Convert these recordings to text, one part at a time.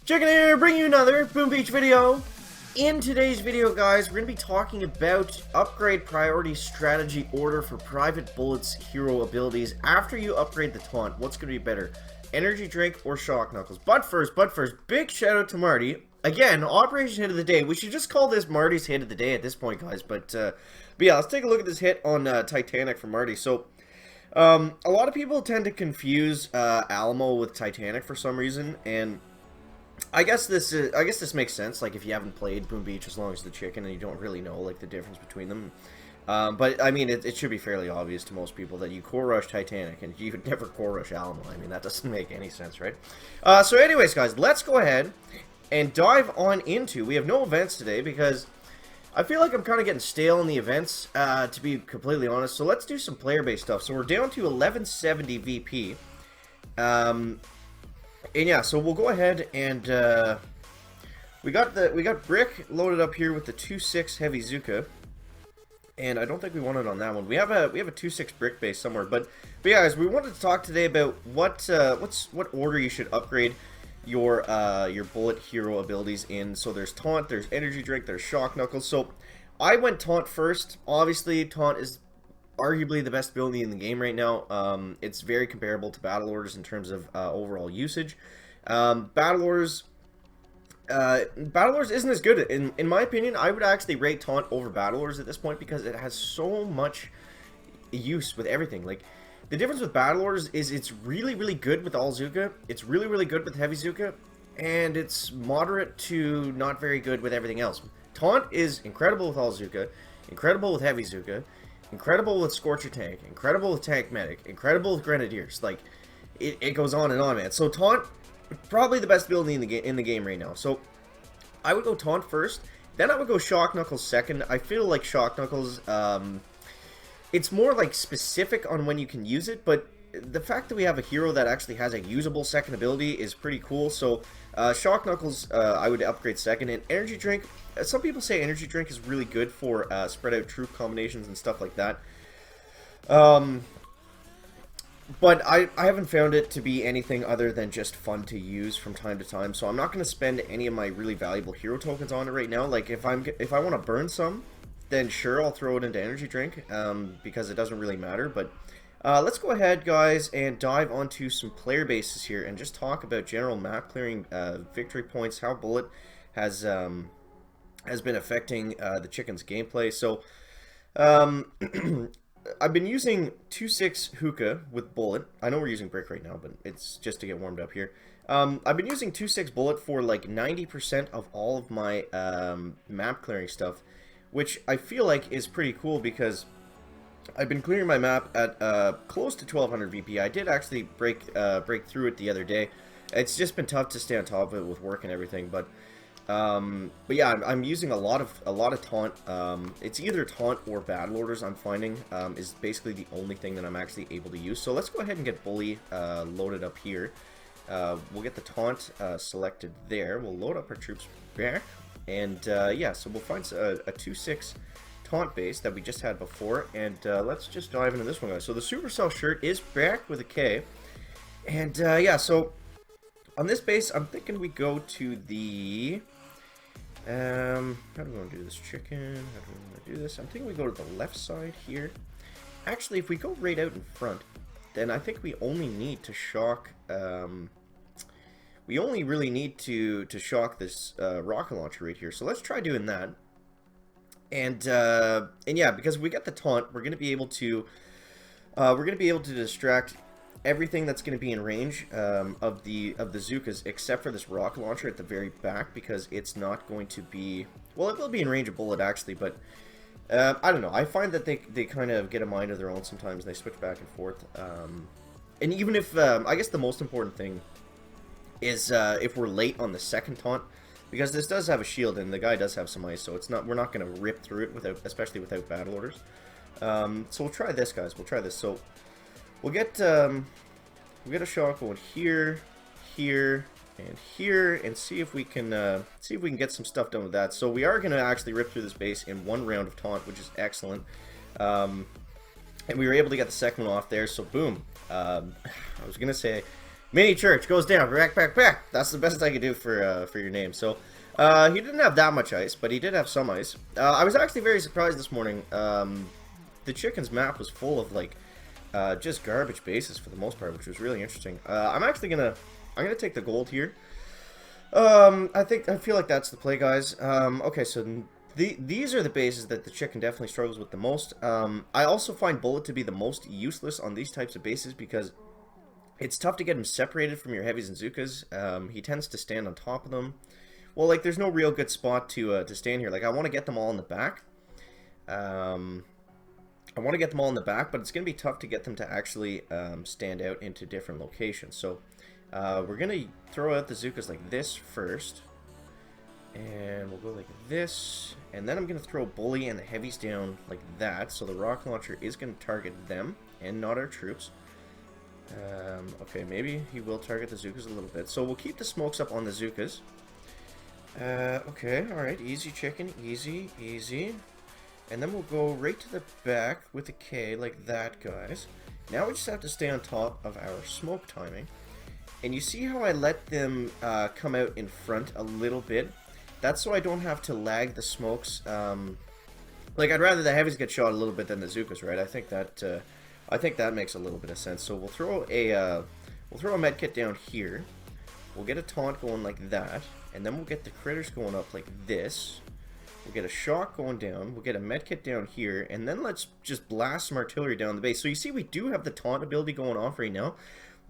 Chicken here, bring you another Boom Beach video. In today's video, guys, we're going to be talking about upgrade priority strategy order for Private Bullet's hero abilities. After you upgrade the taunt, what's going to be better? Energy drink or shock knuckles? But first, big shout out to Marty. Again, Operation Hit of the Day. We should just call this Marty's Hit of the Day at this point, guys. But yeah, let's take a look at this hit on Titanic from Marty. So, a lot of people tend to confuse Alamo with Titanic for some reason, and I guess this makes sense. Like, if you haven't played Boom Beach as long as the chicken and you don't really know like the difference between them. But I mean, it should be fairly obvious to most people that you core rush Titanic and you would never core rush Alamo. I mean, that doesn't make any sense, right? So anyways, guys, let's go ahead and dive on into. We have no events today because I feel like I'm kind of getting stale in the events, to be completely honest. So let's do some player-based stuff. So we're down to 1170 VP. And yeah, so we'll go ahead and we got Brick loaded up here with the 2.6 heavy Zuka, and I don't think we want it on that one. We have a 2.6 Brick base somewhere, but yeah, guys, we wanted to talk today about what order you should upgrade your Bullet hero abilities in. So there's taunt, there's energy drink, there's shock knuckles. So I went taunt first. Obviously, taunt is arguably the best ability in the game right now. It's very comparable to battle orders in terms of overall usage. Battle orders isn't as good. In my opinion, I would actually rate taunt over battle orders at this point because it has so much use with everything. Like, the difference with battle orders is it's really good with all Zuka, it's really good with heavy Zuka, and it's moderate to not very good with everything else. Taunt is incredible with all Zuka, incredible with heavy Zuka, incredible with Scorcher Tank, incredible with Tank Medic, incredible with Grenadiers. Like, it goes on and on, man. So taunt, probably the best ability in the game right now. So I would go taunt first, then I would go shock knuckles second. I feel like shock knuckles, it's more like specific on when you can use it, but the fact that we have a hero that actually has a usable second ability is pretty cool. So shock knuckles, I would upgrade second. And energy drink, some people say energy drink is really good for spread out troop combinations and stuff like that. But I haven't found it to be anything other than just fun to use from time to time. So I'm not going to spend any of my really valuable hero tokens on it right now. Like, if I want to burn some, then sure, I'll throw it into energy drink, because it doesn't really matter. But let's go ahead, guys, and dive onto some player bases here and just talk about general map clearing, victory points, how Bullet has been affecting the chicken's gameplay. So I've been using 2.6 hookah with Bullet. I know we're using Brick right now, but it's just to get warmed up here. I've been using 2.6 Bullet for like 90% of all of my map clearing stuff, which I feel like is pretty cool because I've been clearing my map at close to 1200 VP. I did actually break through it the other day. It's just been tough to stay on top of it with work and everything, but yeah, I'm using a lot of taunt. It's either taunt or battle orders. I'm finding is basically the only thing that I'm actually able to use. So let's go ahead and get Bully loaded up here. We'll get the taunt selected there. We'll load up our troops back, and yeah, so we'll find a 2.6 taunt base that we just had before, and let's just dive into this one, guys. So the Supercell shirt is back with a K, and yeah, so on this base, I'm thinking we go to the how do we want to do this, chicken? How do we want to do this? I'm thinking we go to the left side here. Actually, if we go right out in front, then I think we only need to shock. We only really need to shock this rocket launcher right here. So let's try doing that. And yeah, because we got the taunt, we're gonna be able to distract everything that's going to be in range of the Zukas, except for this rocket launcher at the very back, because it's not going to be, well, it will be in range of Bullet actually, but I don't know. I find that they kind of get a mind of their own sometimes. They switch back and forth, and even if I guess the most important thing is if we're late on the second taunt, because this does have a shield and the guy does have some ice, so it's not, we're not going to rip through it especially without battle orders. So we'll try this, guys. We'll try this. So we'll get a shock going here, here, and here, and see if we can get some stuff done with that. So we are going to actually rip through this base in one round of taunt, which is excellent. And we were able to get the second one off there. So boom. I was going to say Mini church goes down. Back, back, back. That's the best I could do for your name. So, he didn't have that much ice, but he did have some ice. I was actually very surprised this morning. The chicken's map was full of like just garbage bases for the most part, which was really interesting. I'm gonna take the gold here. I feel like that's the play, guys. Okay, so these are the bases that the chicken definitely struggles with the most. I also find Bullit to be the most useless on these types of bases because it's tough to get him separated from your heavies and Zukas. He tends to stand on top of them. Well, like, there's no real good spot to stand here. Like, I want to get them all in the back. I want to get them all in the back, but it's going to be tough to get them to actually stand out into different locations. So, we're going to throw out the Zukas like this first. And we'll go like this. And then I'm going to throw Bully and the heavies down like that. So the rocket launcher is going to target them and not our troops. Okay, maybe he will target the Zukas a little bit. So we'll keep the smokes up on the Zukas. Okay, alright, easy chicken, easy, easy. And then we'll go right to the back with a K like that, guys. Now we just have to stay on top of our smoke timing. And you see how I let them come out in front a little bit? That's so I don't have to lag the smokes. Like, I'd rather the heavies get shot a little bit than the Zukas, right? I think that makes a little bit of sense. So we'll throw a medkit down here. We'll get a taunt going like that, and then we'll get the critters going up like this. We'll get a shock going down. We'll get a medkit down here, and then let's just blast some artillery down the base. So you see, we do have the taunt ability going off right now,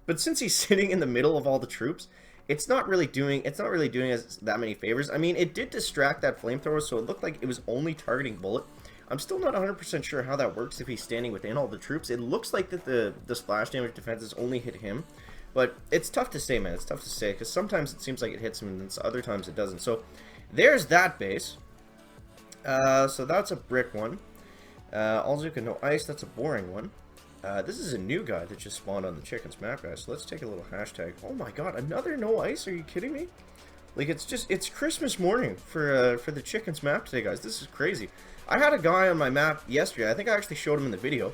but since he's sitting in the middle of all the troops, it's not really doing us that many favors. I mean, it did distract that flamethrower, so it looked like it was only targeting Bullit. I'm still not 100% sure how that works if he's standing within all the troops. It looks like that the splash damage defenses only hit him. But it's tough to say, man. It's tough to say, because sometimes it seems like it hits him, and other times it doesn't. So, there's that base. So that's a brick one. All Zuka, no ice. That's a boring one. This is a new guy that just spawned on the chicken's map, guys. So let's take a little hashtag. Oh my god, another no ice? Are you kidding me? Like, it's Christmas morning for the chicken's map today, guys. This is crazy. I had a guy on my map yesterday. I think I actually showed him in the video.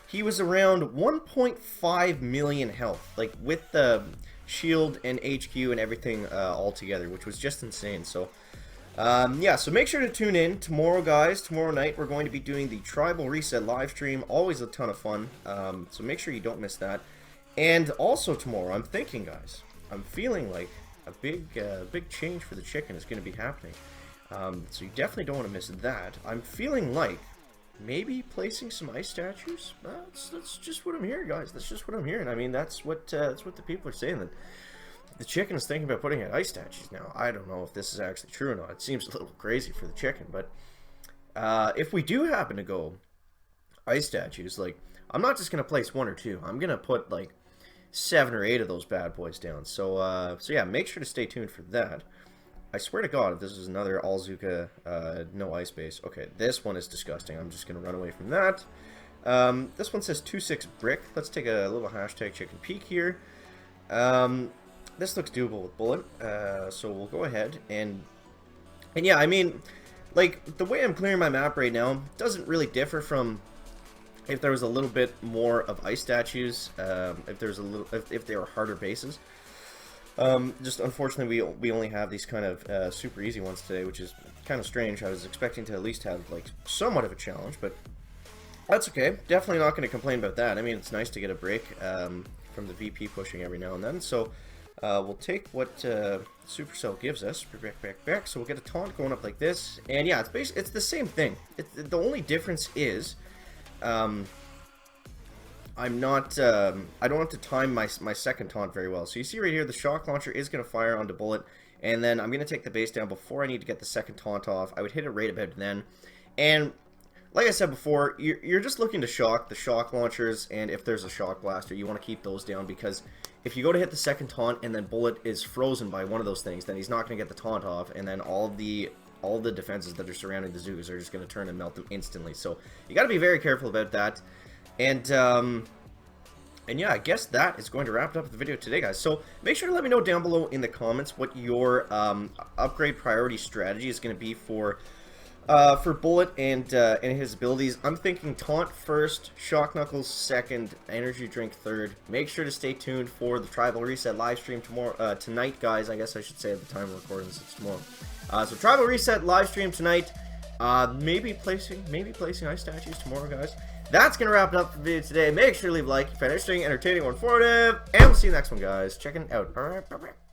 He was around 1.5 million health, like with the shield and HQ and everything all together, which was just insane. So, yeah, so make sure to tune in tomorrow, guys. Tomorrow night we're going to be doing the Tribal Reset live stream. Always a ton of fun. So make sure you don't miss that. And also tomorrow, I'm thinking, guys, I'm feeling like a big change for the chicken is going to be happening. So you definitely don't want to miss that. I'm feeling like maybe placing some ice statues. That's just what I'm hearing, guys. That's just what I'm hearing. I mean, that's what the people are saying, that the chicken is thinking about putting in ice statues. Now, I don't know if this is actually true or not. It seems a little crazy for the chicken, but if we do happen to go ice statues, like, I'm not just gonna place 1 or 2. I'm gonna put like 7 or 8 of those bad boys down. So so yeah, make sure to stay tuned for that. I swear to God, if this is another All-Zuka no ice base. Okay, this one is disgusting. I'm just going to run away from that. This one says 2-6 brick. Let's take a little hashtag chicken peek here. This looks doable with Bullet. So we'll go ahead and yeah, I mean, like, the way I'm clearing my map right now doesn't really differ from if there was a little bit more of ice statues, if there were harder bases. Just unfortunately we only have these kind of super easy ones today, which is kind of strange. I was expecting to at least have like somewhat of a challenge, but that's okay. Definitely not going to complain about that. I mean, it's nice to get a break from the VP pushing every now and then. So we'll take what Supercell gives us. Back. So we'll get a taunt going up like this, and yeah, it's the same thing. The only difference is I don't have to time my second taunt very well. So you see right here, the shock launcher is going to fire onto Bullet, and then I'm going to take the base down before I need to get the second taunt off. I would hit it right about then. And like I said before, you're just looking to shock the shock launchers, and if there's a shock blaster, you want to keep those down, because if you go to hit the second taunt and then Bullet is frozen by one of those things, then he's not going to get the taunt off, and then all the defenses that are surrounding the Zugas are just going to turn and melt them instantly. So you got to be very careful about that. And yeah, I guess that is going to wrap it up the video today, guys. So make sure to let me know down below in the comments what your upgrade priority strategy is going to be for For Bullet and his abilities, I'm thinking Taunt first, Shock Knuckles second, Energy Drink third. Make sure to stay tuned for the Tribal Reset live stream tomorrow, tonight, guys. I guess I should say at the time of recording this, it's tomorrow. So Tribal Reset live stream tonight. Maybe placing ice statues tomorrow, guys. That's gonna wrap it up for the video today. Make sure to leave a like if you found it interesting, entertaining, or informative, and we'll see you next one, guys. Checking out. All right, bye-bye.